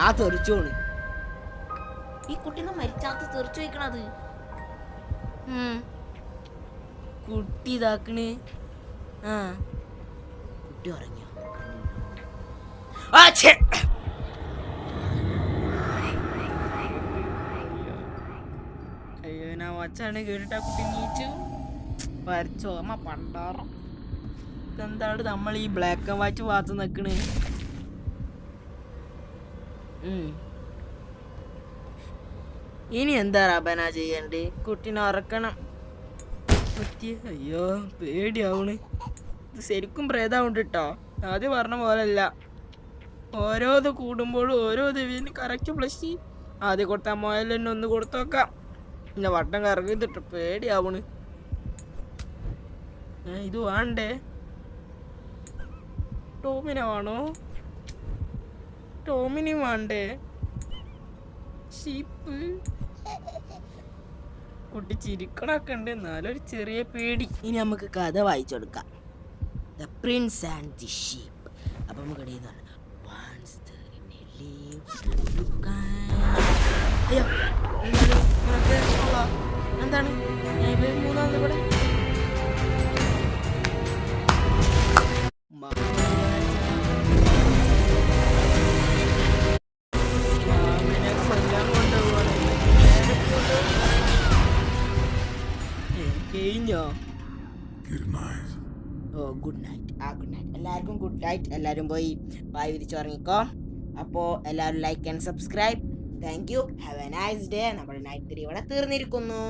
ആ തെറിച്ചോണ് ഈ കുട്ടീനെ മരിച്ചാത്ത തെറിച്ചു വയ്ക്കണത്. കുട്ടി ഇതാക്കണ്. ആ കുട്ടി ഉറങ്ങിയോ? അയ്യോ ഞാൻ വച്ചാണ് കേട്ടിട്ട് കുട്ടി നീച്ചു വരച്ചോമ പണ്ടാറം. എന്താണ് നമ്മൾ ഈ ബ്ലാക്ക് ആൻഡ് വൈറ്റ് ഭാഗത്ത് നിക്കണ്? ഇനി എന്താ റബന ചെയ്യണ്ടേ? കുട്ടീനെ ഉറക്കണം. അയ്യോ പേടിയാവണ്. ഇത് ശരിക്കും പ്രേതാവുണ്ട് കേട്ടോ. ആദ്യം പറഞ്ഞ പോലല്ല. ഓരോത് കൂടുമ്പോഴും ഓരോ ദിവസം കറക്റ്റ് പ്ലസ്. ആദ്യം കൊടുത്ത മോയിൽ തന്നെ ഒന്ന് കൊടുത്തോക്കാം. പിന്നെ വട്ടം കറങ്ങിട്ട് പേടിയാവണ്. ഇത് വേണ്ടേ? ടോമിനെ വേണോ? ടോമിനി വേണ്ടേ? ഷീപ്പ് കുട്ടി ചിരിക്കണൊക്കെ ഉണ്ട്, എന്നാലും ഒരു ചെറിയ പേടി. ഇനി നമുക്ക് കഥ വായിച്ചു കൊടുക്കാം. The Prince and the sheep. അപ്പം നമുക്ക് ഇടയിൽ എന്താണ് മൂന്നാമത് ഇവിടെ കഴിഞ്ഞോ? ഓ ഗുഡ് നൈറ്റ്. ഗുഡ് നൈറ്റ് എല്ലാവർക്കും. Good night. എല്ലാവരും പോയി വായി വിരിച്ചുറങ്ങിക്കോ. അപ്പോൾ എല്ലാവരും like and subscribe. Thank you. Have A nice day. നമ്മുടെ നൈറ്റ് 3 ഇവിടെ തീർന്നിരിക്കുന്നു.